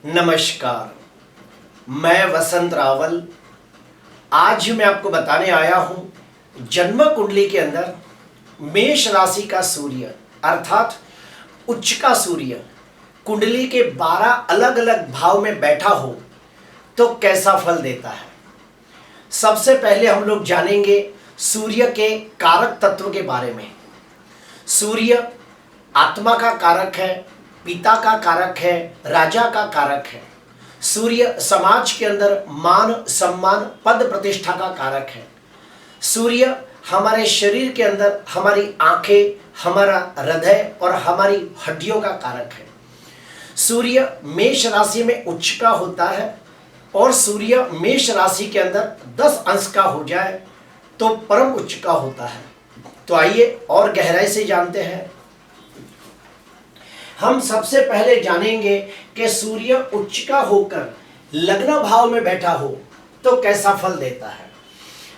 नमस्कार, मैं वसंत रावल। आज मैं आपको बताने आया हूं जन्म कुंडली के अंदर मेष राशि का सूर्य अर्थात उच्च का सूर्य कुंडली के 12 अलग अलग भाव में बैठा हो तो कैसा फल देता है। सबसे पहले हम लोग जानेंगे सूर्य के कारक तत्व के बारे में। सूर्य आत्मा का कारक है, पिता का कारक है, राजा का कारक है। सूर्य समाज के अंदर मान सम्मान पद प्रतिष्ठा का कारक है। सूर्य हमारे शरीर के अंदर हमारी आंखें, हमारा हृदय और हमारी हड्डियों का कारक है। सूर्य मेष राशि में उच्च का होता है और सूर्य मेष राशि के अंदर 10 अंश का हो जाए तो परम उच्च का होता है। तो आइए और गहराई से जानते हैं। हम सबसे पहले जानेंगे कि सूर्य उच्च का होकर लग्न भाव में बैठा हो तो कैसा फल देता है।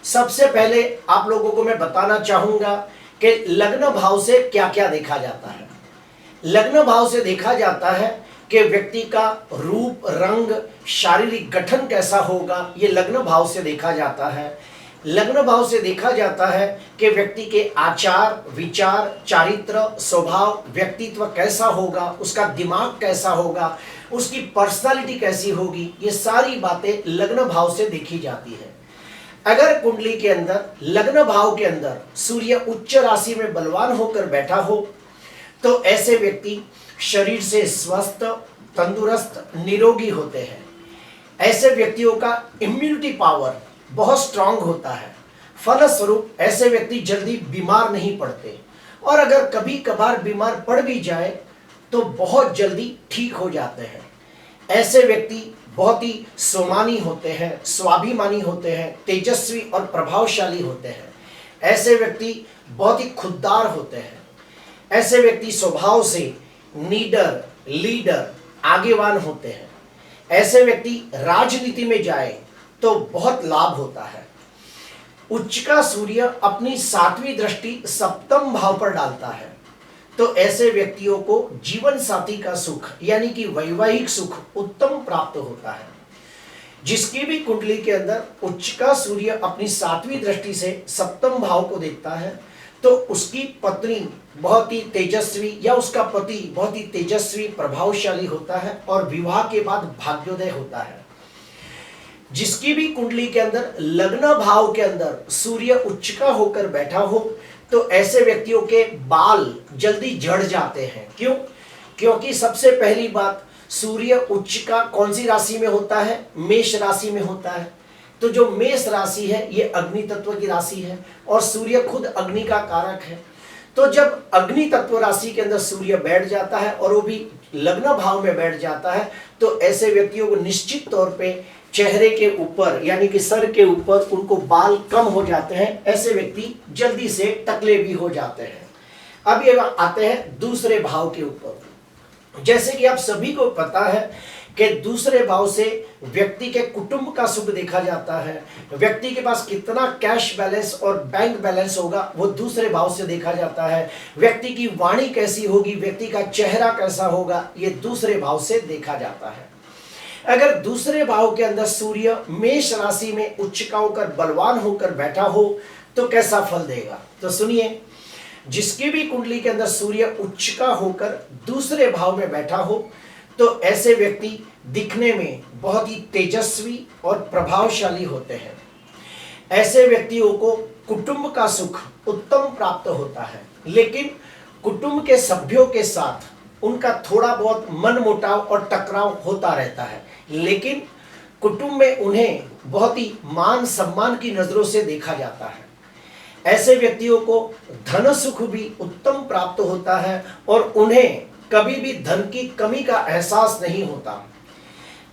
सबसे पहले आप लोगों को मैं बताना चाहूंगा कि लग्न भाव से क्या क्या देखा जाता है। लग्न भाव से देखा जाता है कि व्यक्ति का रूप, रंग, शारीरिक गठन कैसा होगा, ये लग्न भाव से देखा जाता है। लग्न भाव से देखा जाता है कि व्यक्ति के आचार, विचार, चारित्र, स्वभाव, व्यक्तित्व कैसा होगा, उसका दिमाग कैसा होगा, उसकी पर्सनालिटी कैसी होगी, ये सारी बातें लग्न भाव से देखी जाती है। अगर कुंडली के अंदर लग्न भाव के अंदर सूर्य उच्च राशि में बलवान होकर बैठा हो तो ऐसे व्यक्ति शरीर से स्वस्थ, तंदुरुस्त, निरोगी होते हैं। ऐसे व्यक्तियों का इम्यूनिटी पावर बहुत स्ट्रांग होता है। फलस्वरूप ऐसे व्यक्ति जल्दी बीमार नहीं पड़ते और अगर कभी कभार बीमार पड़ भी जाए तो बहुत जल्दी ठीक हो जाते हैं। ऐसे व्यक्ति बहुत ही स्वाभिमानी होते हैं, स्वाभिमानी होते हैं, तेजस्वी और प्रभावशाली होते हैं। ऐसे व्यक्ति बहुत ही खुददार होते हैं। ऐसे व्यक्ति स्वभाव से लीडर, आगेवान होते हैं। ऐसे व्यक्ति राजनीति में जाए तो बहुत लाभ होता है। उच्च का सूर्य अपनी 7वीं दृष्टि सप्तम भाव पर डालता है तो ऐसे व्यक्तियों को जीवन साथी का सुख यानी कि वैवाहिक सुख उत्तम प्राप्त होता है। जिसकी भी कुंडली के अंदर उच्च का सूर्य अपनी 7वीं दृष्टि से सप्तम भाव को देखता है तो उसकी पत्नी बहुत ही तेजस्वी या उसका पति बहुत ही तेजस्वी, प्रभावशाली होता है और विवाह के बाद भाग्योदय होता है। जिसकी भी कुंडली के अंदर लग्न भाव के अंदर सूर्य उच्च का होकर बैठा हो तो ऐसे व्यक्तियों के बाल जल्दी झड़ जाते हैं। क्यों? क्योंकि सबसे पहली बात, सूर्य उच्च का कौन सी राशि में होता है? मेष राशि में होता है। तो जो मेष राशि है ये अग्नि तत्व की राशि है और सूर्य खुद अग्नि का कारक है। तो जब अग्नि तत्व राशि के अंदर सूर्य बैठ जाता है और वो भी लग्न भाव में बैठ जाता है तो ऐसे व्यक्तियों को निश्चित तौर पे चेहरे के ऊपर यानी कि सर के ऊपर उनको बाल कम हो जाते हैं। ऐसे व्यक्ति जल्दी से टकले भी हो जाते हैं। अब ये आते हैं दूसरे भाव के ऊपर। जैसे कि आप सभी को पता है कि दूसरे भाव से व्यक्ति के कुटुंब का सुख देखा जाता है। व्यक्ति के पास कितना कैश बैलेंस और बैंक बैलेंस होगा वो दूसरे भाव से देखा जाता है। व्यक्ति की वाणी कैसी होगी, व्यक्ति का चेहरा कैसा होगा, ये दूसरे भाव से देखा जाता है। अगर दूसरे भाव के अंदर सूर्य मेष राशि में उच्च का होकर बलवान होकर बैठा हो तो कैसा फल देगा। तो सुनिए, जिसकी भी कुंडली के अंदर सूर्य उच्च का होकर दूसरे भाव में बैठा हो तो ऐसे व्यक्ति दिखने में बहुत ही तेजस्वी और प्रभावशाली होते हैं। ऐसे व्यक्तियों को कुटुंब का सुख उत्तम प्राप्त होता है, लेकिन कुटुंब के सभ्यों के साथ उनका थोड़ा बहुत मनमुटाव और टकराव होता रहता है, लेकिन कुटुंब में उन्हें बहुत ही मान सम्मान की नजरों से देखा जाता है। ऐसे व्यक्तियों को धन सुख भी उत्तम प्राप्त होता है और उन्हें कभी भी धन की कमी का एहसास नहीं होता।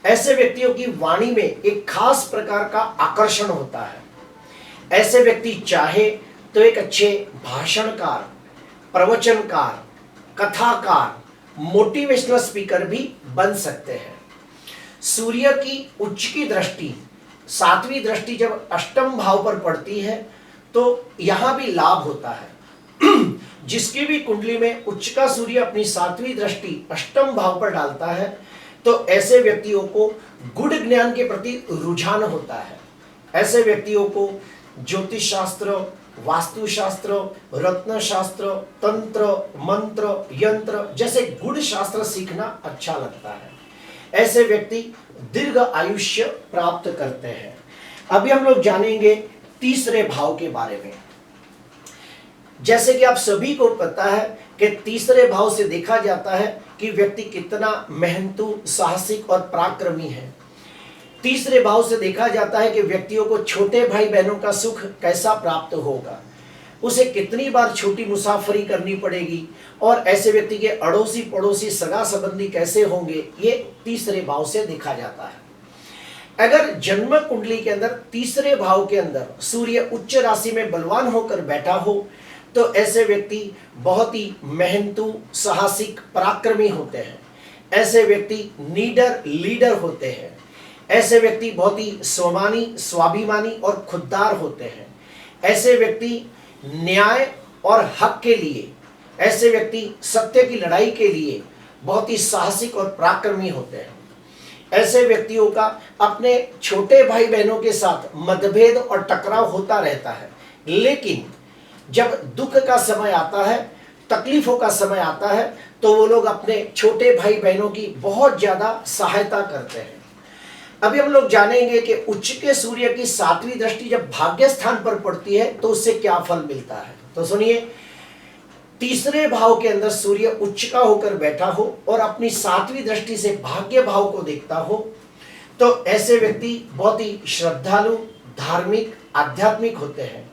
ऐसे व्यक्तियों की वाणी में एक खास प्रकार का आकर्षण होता है। ऐसे व्यक्ति चाहे तो एक अच्छे भाषणकार, प्रवचनकार, कथाकार, मोटिवेशनल स्पीकर भी बन सकते हैं। सूर्य की उच्च की दृष्टि, 7वीं दृष्टि जब अष्टम भाव पर पड़ती है तो यहां भी लाभ होता है। जिसकी भी कुंडली में उच्च का सूर्य अपनी 7वीं दृष्टि अष्टम भाव पर डालता है तो ऐसे व्यक्तियों को गुड़ ज्ञान के प्रति रुझान होता है। ऐसे व्यक्तियों को ज्योतिष शास्त्र, वास्तुशास्त्र, रत्न शास्त्र, तंत्र, मंत्र, यंत्र जैसे गुड़ शास्त्र सीखना अच्छा लगता है। ऐसे व्यक्ति दीर्घ आयुष्य प्राप्त करते हैं। अभी हम लोग जानेंगे तीसरे भाव के बारे में। जैसे कि आप सभी को पता है कि तीसरे भाव से देखा जाता है कि व्यक्ति कितना मेहनतू, साहसिक और पराक्रमी है। तीसरे भाव से देखा जाता है कि व्यक्तियों को छोटे भाई बहनों का सुख कैसा प्राप्त होगा, उसे कितनी बार छोटी मुसाफरी करनी पड़ेगी, और ऐसे व्यक्ति के अड़ोसी पड़ोसी सगा संबंधी कैसे होंगे, ये तीसरे भाव से देखा जाता है। अगर जन्म कुंडली के अंदर तीसरे भाव के अंदर सूर्य उच्च राशि में बलवान होकर बैठा हो तो ऐसे व्यक्ति बहुत ही मेहनतू, साहसिक, पराक्रमी होते हैं। ऐसे व्यक्ति लीडर होते हैं। ऐसे व्यक्ति बहुत ही स्वाभिमानी और खुददार होते हैं। ऐसे व्यक्ति न्याय और हक के लिए, ऐसे व्यक्ति सत्य की लड़ाई के लिए बहुत ही साहसिक और पराक्रमी होते हैं। ऐसे व्यक्तियों का अपने छोटे भाई बहनों के साथ मतभेद और टकराव होता रहता है, लेकिन जब दुख का समय आता है, तकलीफों का समय आता है, तो वो लोग अपने छोटे भाई बहनों की बहुत ज्यादा सहायता करते हैं। अभी हम लोग जानेंगे कि उच्च के सूर्य की 7वीं दृष्टि जब भाग्य स्थान पर पड़ती है तो उससे क्या फल मिलता है। तो सुनिए, तीसरे भाव के अंदर सूर्य उच्च का होकर बैठा हो और अपनी 7वीं दृष्टि से भाग्य भाव को देखता हो तो ऐसे व्यक्ति बहुत ही श्रद्धालु, धार्मिक, आध्यात्मिक होते हैं।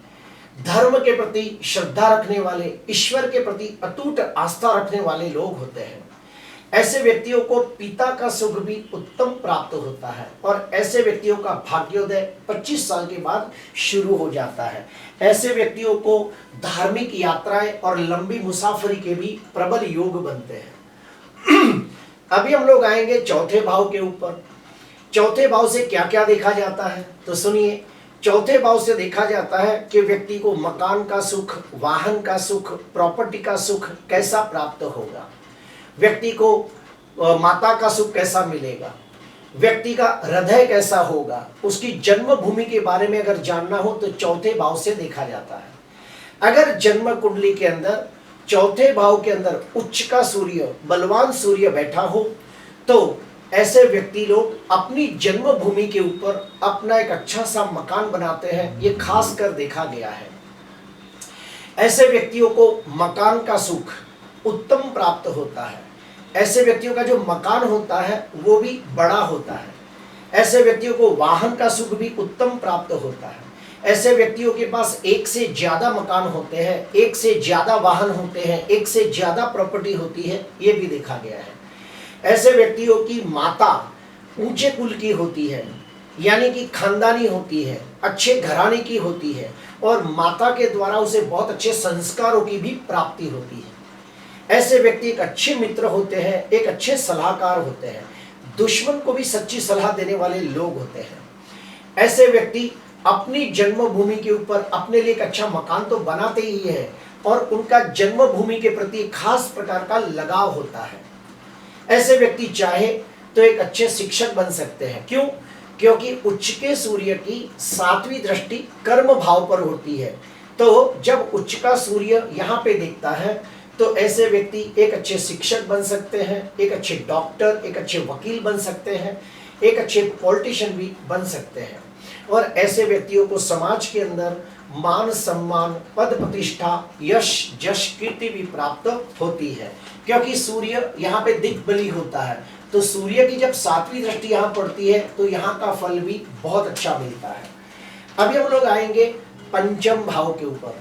धर्म के प्रति श्रद्धा रखने वाले, ईश्वर के प्रति अटूट आस्था रखने वाले लोग होते हैं। ऐसे व्यक्तियों को पिता का सुख भी उत्तम प्राप्त होता है और ऐसे व्यक्तियों का भाग्योदय 25 साल के बाद शुरू हो जाता है। ऐसे व्यक्तियों को धार्मिक यात्राएं और लंबी मुसाफरी के भी प्रबल योग बनते हैं। अभी हम लोग आएंगे चौथे भाव के ऊपर। चौथे भाव से क्या क्या देखा जाता है, तो सुनिए। चौथे भाव से देखा जाता है कि व्यक्ति को मकान का सुख, वाहन का सुख, प्रॉपर्टी का सुख कैसा प्राप्त होगा, व्यक्ति को माता का सुख कैसा मिलेगा, व्यक्ति का हृदय कैसा होगा, उसकी जन्मभूमि के बारे में अगर जानना हो तो चौथे भाव से देखा जाता है। अगर जन्म कुंडली के अंदर चौथे भाव के अंदर उच्च का सूर्य, बलवान सूर्य बैठा हो तो ऐसे व्यक्ति लोग अपनी जन्मभूमि के ऊपर अपना एक अच्छा सा मकान बनाते हैं। ये खास कर देखा गया है। ऐसे व्यक्तियों को मकान का सुख उत्तम प्राप्त होता है। ऐसे व्यक्तियों का जो मकान होता है वो भी बड़ा होता है। ऐसे व्यक्तियों को वाहन का सुख भी उत्तम प्राप्त होता है। ऐसे व्यक्तियों के पास एक से ज्यादा मकान होते हैं, एक से ज्यादा वाहन होते हैं, एक से ज्यादा प्रॉपर्टी होती है, ये भी देखा गया है। ऐसे व्यक्तियों की माता ऊंचे कुल की होती है, यानी कि खानदानी होती है, अच्छे घराने की होती है और माता के द्वारा उसे बहुत अच्छे संस्कारों की भी प्राप्ति होती है। ऐसे व्यक्ति एक अच्छे मित्र होते हैं, एक अच्छे सलाहकार होते हैं, दुश्मन को भी सच्ची सलाह देने वाले लोग होते हैं। ऐसे व्यक्ति अपनी जन्मभूमि के ऊपर अपने लिए एक अच्छा मकान तो बनाते ही है और उनका जन्मभूमि के प्रति खास प्रकार का लगाव होता है। ऐसे व्यक्ति चाहे तो एक अच्छे शिक्षक बन सकते हैं। क्यों? क्योंकि उच्च के सूर्य की 7वीं दृष्टि कर्म भाव पर होती है। तो जब उच्च का सूर्य यहाँ पे देखता है तो ऐसे व्यक्ति एक अच्छे शिक्षक बन सकते हैं, एक अच्छे डॉक्टर, एक अच्छे वकील बन सकते हैं, एक अच्छे पॉलिटिशियन भी बन सकते हैं। और ऐसे व्यक्तियों को समाज के अंदर मान सम्मान, पद प्रतिष्ठा, यश जश, कीर्ति भी प्राप्त होती है। क्योंकि सूर्य यहाँ पे दिग्बली होता है, तो सूर्य की जब 7वीं दृष्टि यहाँ पड़ती है तो यहाँ का फल भी बहुत अच्छा मिलता है। अभी हम लोग आएंगे पंचम भाव के ऊपर।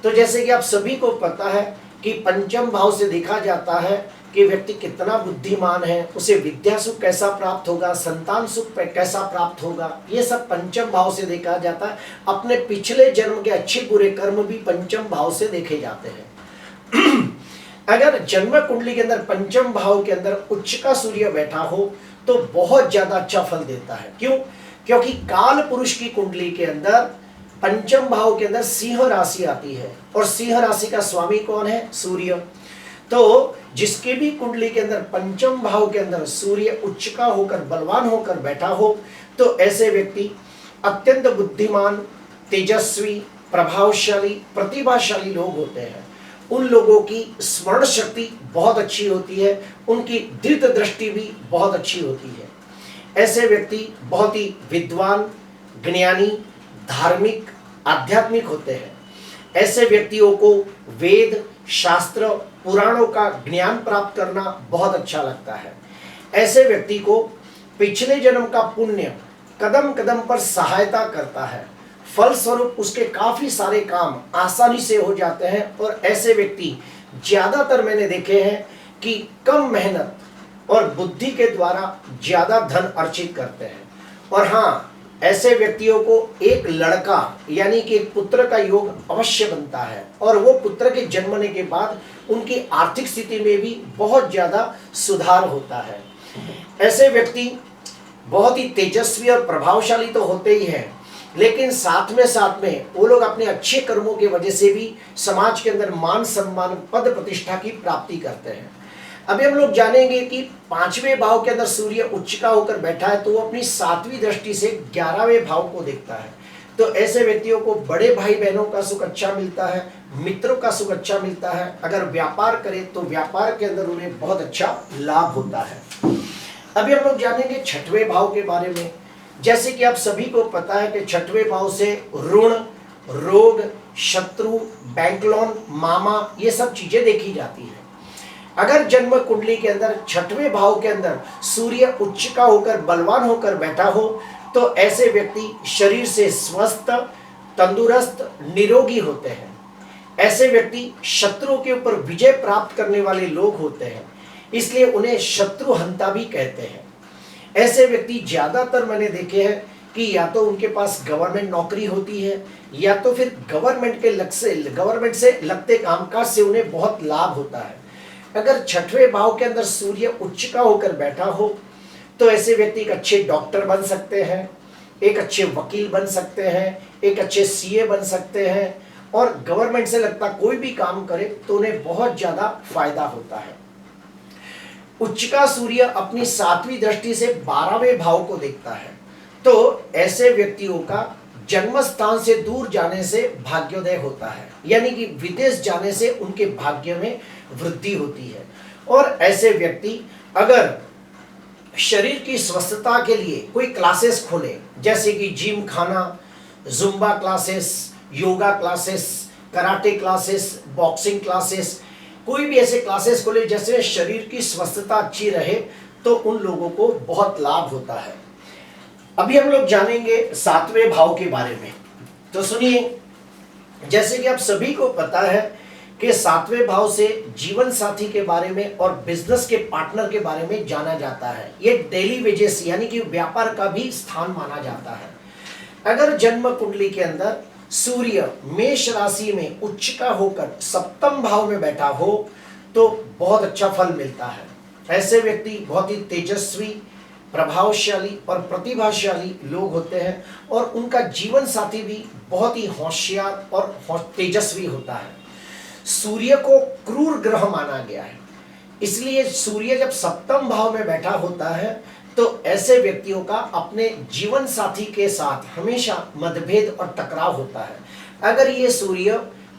तो जैसे कि आप सभी को पता है कि पंचम भाव से देखा जाता है कि व्यक्ति कितना बुद्धिमान है, उसे विद्या सुख कैसा प्राप्त होगा, संतान सुख कैसा प्राप्त होगा, ये सब पंचम भाव से देखा जाता है। अपने पिछले जन्म के अच्छे बुरे कर्म भी पंचम भाव से देखे जाते हैं। अगर जन्म कुंडली के अंदर पंचम भाव के अंदर उच्च का सूर्य बैठा हो तो बहुत ज्यादा अच्छा फल देता है। क्यों? क्योंकि काल पुरुष की कुंडली के अंदर पंचम भाव के अंदर सिंह राशि आती है और सिंह राशि का स्वामी कौन है? सूर्य। तो जिसके भी कुंडली के अंदर पंचम भाव के अंदर सूर्य उच्च का होकर बलवान होकर बैठा हो, तो ऐसे व्यक्ति अत्यंत बुद्धिमान, तेजस्वी, प्रभावशाली, प्रतिभाशाली लोग होते हैं। उन लोगों की स्मरण शक्ति बहुत अच्छी होती है, उनकी दृढ़ दृष्टि भी बहुत अच्छी होती है। ऐसे व्यक्ति बहुत ही विद्वान, ज्ञानी, धार्मिक, आध्यात्मिक होते हैं। ऐसे व्यक्तियों को वेद, शास्त्र, पुराणों का ज्ञान प्राप्त करना बहुत अच्छा लगता है। ऐसे व्यक्ति को पिछले जन्म का पुण्य कदम कदम पर सहायता करता है, फलस्वरूप उसके काफी सारे काम आसानी से हो जाते हैं। और ऐसे व्यक्ति ज्यादातर मैंने देखे हैं कि कम मेहनत और बुद्धि के द्वारा ज्यादा धन अर्जित करते हैं। और हाँ, ऐसे व्यक्तियों को एक लड़का यानी कि एक पुत्र का योग अवश्य बनता है, और वो पुत्र के जन्मने के बाद उनकी आर्थिक स्थिति में भी बहुत ज्यादा सुधार होता है। ऐसे व्यक्ति बहुत ही तेजस्वी और प्रभावशाली तो होते ही हैं, लेकिन साथ में वो लोग अपने अच्छे कर्मों की वजह से भी समाज के अंदर मान सम्मान, पद प्रतिष्ठा की प्राप्ति करते हैं। अभी हम लोग जानेंगे कि पांचवें भाव के अंदर सूर्य उच्च का होकर बैठा है, तो वो अपनी सातवीं दृष्टि से 11वें भाव को देखता है। तो ऐसे व्यक्तियों को बड़े भाई बहनों का सुख अच्छा मिलता है, मित्रों का सुख अच्छा मिलता है। अगर व्यापार करे तो व्यापार के अंदर उन्हें बहुत अच्छा लाभ होता है। अभी हम लोग जानेंगे छठवें भाव के बारे में। जैसे कि आप सभी को पता है कि छठवें भाव से ऋण, रोग, शत्रु, बैंक लोन, मामा, ये सब चीजें देखी जाती है। अगर जन्म कुंडली के अंदर छठवें भाव के अंदर सूर्य उच्च का होकर बलवान होकर बैठा हो, तो ऐसे व्यक्ति शरीर से स्वस्थ, तंदुरुस्त, निरोगी होते हैं। ऐसे व्यक्ति शत्रुओं के ऊपर विजय प्राप्त करने वाले लोग होते हैं, इसलिए उन्हें शत्रुहंता भी कहते हैं। ऐसे व्यक्ति ज्यादातर मैंने देखे हैं कि या तो उनके पास गवर्नमेंट नौकरी होती है, या तो फिर गवर्नमेंट से लगते कामकाज से उन्हें बहुत लाभ होता है। अगर छठवें भाव के अंदर सूर्य उच्च का होकर बैठा हो, तो ऐसे व्यक्ति एक अच्छे डॉक्टर बन सकते हैं, एक अच्छे वकील बन सकते हैं, एक अच्छे सीए बन सकते हैं, और गवर्नमेंट से लगता कोई भी काम करे तो उन्हें बहुत ज्यादा फायदा होता है। उच्च का सूर्य अपनी सातवीं दृष्टि से 12वें भाव को देखता है, तो ऐसे व्यक्तियों का जन्म स्थान से दूर जाने से भाग्योदय होता है, यानी कि विदेश जाने से उनके भाग्य में वृद्धि होती है। और ऐसे व्यक्ति अगर शरीर की स्वस्थता के लिए कोई क्लासेस खोले, जैसे कि जिम खाना, Zumba classes, yoga classes, karate classes, boxing classes, कोई भी ऐसे क्लासेस खोले जैसे शरीर की स्वस्थता अच्छी रहे, तो उन लोगों को बहुत लाभ होता है। अभी हम लोग जानेंगे सातवें भाव के बारे में। तो सुनिए, जैसे कि आप सभी को पता है कि सातवें भाव से जीवन साथी के बारे में और बिजनेस के पार्टनर के बारे में जाना जाता है। ये डेली वेजेस यानी कि व्यापार का भी स्थान माना जाता है। अगर जन्म कुंडली के अंदर सूर्य मेष राशि में उच्च का होकर सप्तम भाव में बैठा हो, तो बहुत अच्छा फल मिलता है। ऐसे व्यक्ति बहुत ही तेजस्वी, प्रभावशाली और प्रतिभाशाली लोग होते हैं, और उनका जीवन साथी भी बहुत ही होशियार और तेजस्वी होता है। सूर्य को क्रूर ग्रह माना गया है, इसलिए सूर्य जब सप्तम भाव में बैठा होता है, तो ऐसे व्यक्तियों का अपने जीवन साथी के साथ हमेशा मतभेद और टकराव होता है। अगर ये सूर्य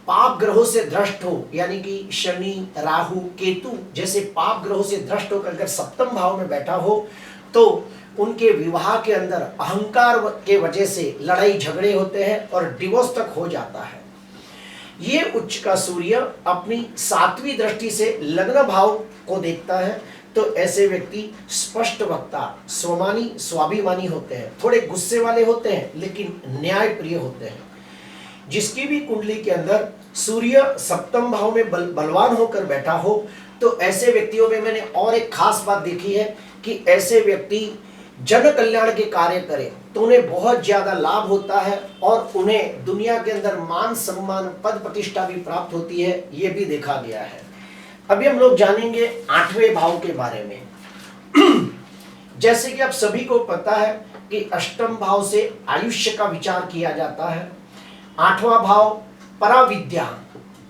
पाप ग्रहों से भ्रष्ट हो, यानी कि शनि, राहु, केतु जैसे पाप ग्रहों से भ्रष्ट होकर अगर सप्तम भाव में बैठा हो, तो उनके विवाह के अंदर अहंकार के वजह से लड़ाई झगड़े होते हैं और डिवोर्स तक हो जाता है। ये उच्च का सूर्य अपनी सातवीं दृष्टि से लग्न भाव को देखता है, तो ऐसे व्यक्ति स्पष्ट वक्ता, स्वमानी, स्वाभिमानी होते हैं, थोड़े गुस्से वाले होते हैं, लेकिन न्याय प्रिय होते हैं। जिसकी भी कुंडली के अंदर सूर्य सप्तम भाव में बलवान होकर बैठा हो, तो ऐसे व्यक्तियों में मैंने और एक खास बात देखी है कि ऐसे व्यक्ति जन कल्याण के कार्य करें तो उन्हें बहुत ज्यादा लाभ होता है, और उन्हें दुनिया के अंदर मान सम्मान, पद प्रतिष्ठा भी प्राप्त होती है, ये भी देखा गया है। अभी हम लोग जानेंगे आठवें भाव के बारे में। जैसे कि आप सभी को पता है कि अष्टम भाव से आयुष्य का विचार किया जाता है। आठवां भाव पराविद्या,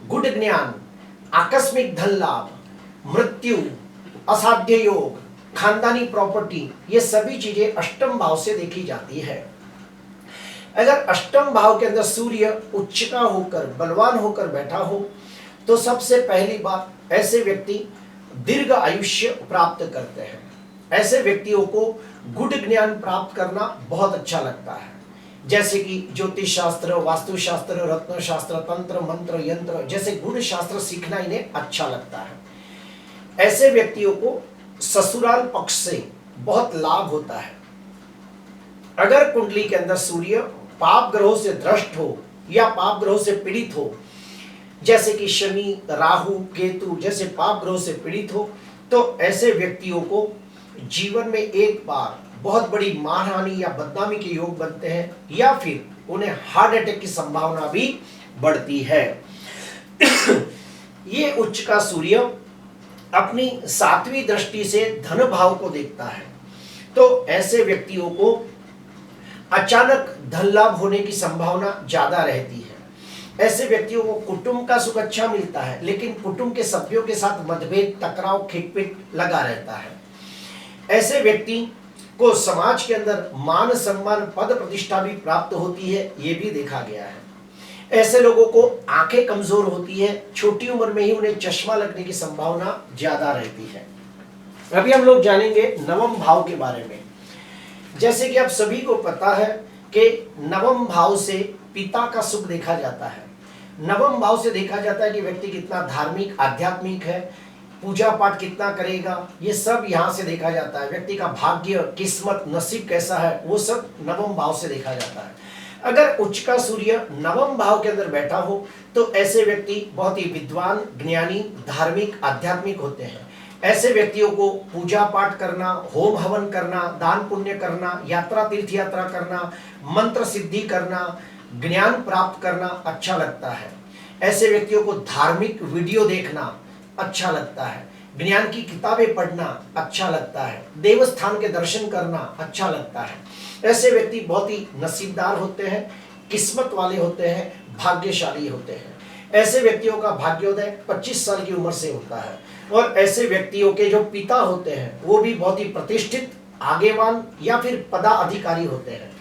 गुड ज्ञान, आकस्मिक धन लाभ, मृत्यु, असाध्य योग, खानदानी प्रॉपर्टी, ये सभी चीजें अष्टम भाव से देखी जाती है। अगर अष्टम भाव के अंदर सूर्य उच्च का होकर बलवान होकर बैठा हो तो सबसे पहली बात, ऐसे व्यक्ति दीर्घ आयुष्य प्राप्त करते हैं। ऐसे व्यक्तियों को गुड ज्ञान प्राप्त करना बहुत अच्छा लगता है, जैसे कि ज्योतिष शास्त्र, वास्तुशास्त्र, रत्न शास्त्र, तंत्र मंत्र यंत्र जैसे गुण शास्त्र सीखना इन्हें अच्छा लगता है। ऐसे व्यक्तियों को ससुराल पक्ष से बहुत लाभ होता है। अगर कुंडली के अंदर सूर्य पाप ग्रहों से भ्रष्ट हो या पाप ग्रहों से पीड़ित हो, जैसे कि शनि, राहु, केतु जैसे पाप ग्रहों से पीड़ित हो, तो ऐसे व्यक्तियों को जीवन में एक बार बहुत बड़ी मानहानि या बदनामी के योग बनते हैं, या फिर उन्हें हार्ट अटैक की संभावना भी बढ़ती है। ये उच्च का सूर्य अपनी 7वीं दृष्टि से धन भाव को देखता है, तो ऐसे व्यक्तियों को अचानक धन लाभ होने की संभावना ज्यादा रहती है। ऐसे व्यक्तियों को कुटुंब का सुख अच्छा मिलता है, लेकिन कुटुंब के सभ्यों के साथ मतभेद, टकराव, खिटपिट लगा रहता है। ऐसे व्यक्ति को समाज के अंदर मान सम्मान, पद प्रतिष्ठा भी प्राप्त होती है, ये भी देखा गया है। ऐसे लोगों को आंखें कमजोर होती है, छोटी उम्र में ही उन्हें चश्मा लगने की संभावना ज्यादा रहती है। अभी हम लोग जानेंगे नवम भाव के बारे में। जैसे कि आप सभी को पता है कि नवम भाव से पिता का सुख देखा जाता है। नवम भाव से देखा जाता है कि व्यक्ति कितना धार्मिक, आध्यात्मिक है, पूजा पाठ कितना करेगा, ये सब यहाँ से देखा जाता है। व्यक्ति का भाग्य, किस्मत, नसीब कैसा है, वो सब नवम भाव से देखा जाता है। अगर उच्च का सूर्य नवम भाव के अंदर बैठा हो तो ऐसे व्यक्ति बहुत ही विद्वान, ज्ञानी, धार्मिक, आध्यात्मिक होते हैं। ऐसे व्यक्तियों को पूजा पाठ करना, होम हवन करना, दान पुण्य करना, यात्रा, तीर्थ यात्रा करना, मंत्र सिद्धि करना, ज्ञान प्राप्त करना अच्छा लगता है। ऐसे व्यक्तियों को धार्मिक वीडियो देखना अच्छा लगता है, ज्ञान की किताबें पढ़ना अच्छा लगता है, देवस्थान के दर्शन करना अच्छा लगता है। ऐसे व्यक्ति बहुत ही नसीबदार होते हैं, किस्मत वाले होते हैं, भाग्यशाली होते हैं। ऐसे व्यक्तियों का भाग्योदय 25 साल की उम्र से होता है, और ऐसे व्यक्तियों के जो पिता होते हैं वो भी बहुत ही प्रतिष्ठित, आगेवान या फिर पदाधिकारी होते हैं।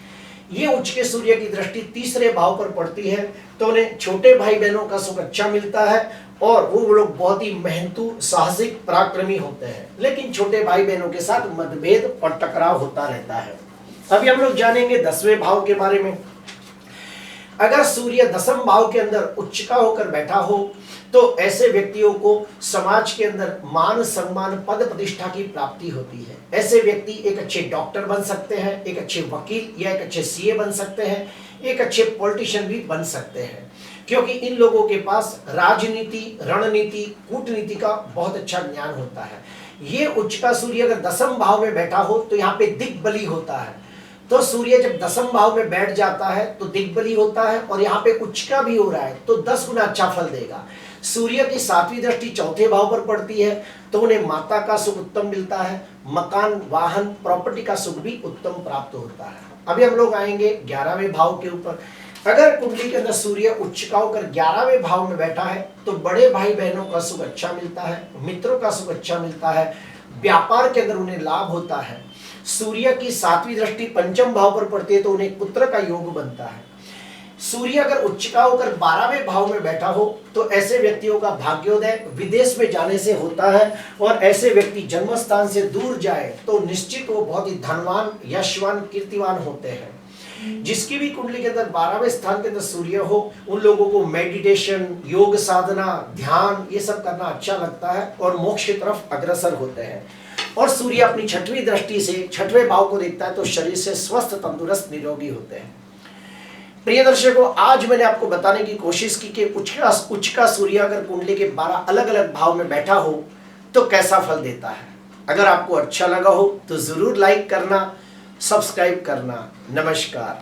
ये उच्च के सूर्य की दृष्टि तीसरे भाव पर पड़ती है तो उन्हें छोटे भाई बहनों का सुख अच्छा मिलता है, और वो लोग बहुत ही मेहनतू, साहसिक, पराक्रमी होते हैं, लेकिन छोटे भाई बहनों के साथ मतभेद और टकराव होता रहता है। अभी हम लोग जानेंगे 10वें भाव के बारे में। अगर सूर्य 10वें भाव के अंदर उच्च का होकर बैठा हो तो ऐसे व्यक्तियों को समाज के अंदर मान सम्मान, पद प्रतिष्ठा की प्राप्ति होती है। ऐसे व्यक्ति एक अच्छे डॉक्टर बन सकते हैं, एक अच्छे वकील या एक अच्छे सीए बन सकते हैं, एक अच्छे पॉलिटिशियन भी बन सकते हैं, क्योंकि इन लोगों के पास राजनीति, रणनीति, कूटनीति का बहुत अच्छा ज्ञान होता है। ये उच्च का सूर्य अगर 10वें भाव में बैठा हो तो यहाँ पे दिग्बली होता है। तो सूर्य जब 10वें भाव में बैठ जाता है तो दिग्बली होता है, और यहाँ पे उच्च का भी हो रहा है तो 10 गुना अच्छा फल देगा। सूर्य की 7वीं दृष्टि चौथे भाव पर पड़ती है तो उन्हें माता का सुख उत्तम मिलता है, मकान, वाहन, प्रॉपर्टी का सुख भी उत्तम प्राप्त होता है। अभी हम लोग आएंगे 11वें भाव के ऊपर। अगर कुंडली के अंदर सूर्य उच्च का होकर 11वें भाव में बैठा है तो बड़े भाई बहनों का सुख अच्छा मिलता है, मित्रों का सुख अच्छा मिलता है, व्यापार के अंदर उन्हें लाभ होता है। सूर्य की 7वीं दृष्टि पंचम भाव पर पड़ती है तो उन्हें पुत्र का योग बनता है। सूर्य अगर उच्च का होकर 12वें भाव में बैठा हो तो ऐसे व्यक्तियों का भाग्योदय विदेश में जाने से होता है, और ऐसे व्यक्ति जन्म स्थान से दूर जाए तो निश्चित वो बहुत ही धनवान, यशवान, कीर्तिवान होते हैं। जिसकी भी कुंडली के अंदर 12वें स्थान के अंदर सूर्य हो उन लोगों को मेडिटेशन, योग साधना, ध्यान ये सब करना अच्छा लगता है और मोक्ष की तरफ अग्रसर होते हैं। और सूर्य अपनी 6वीं दृष्टि से 6वें भाव को देखता है तो शरीर से स्वस्थ, तंदुरुस्त, निरोगी होते हैं। प्रिय दर्शकों, आज मैंने आपको बताने की कोशिश की कि उच्च का सूर्य अगर कुंडली के 12 अलग अलग भाव में बैठा हो तो कैसा फल देता है। अगर आपको अच्छा लगा हो तो जरूर लाइक करना, सब्सक्राइब करना। नमस्कार।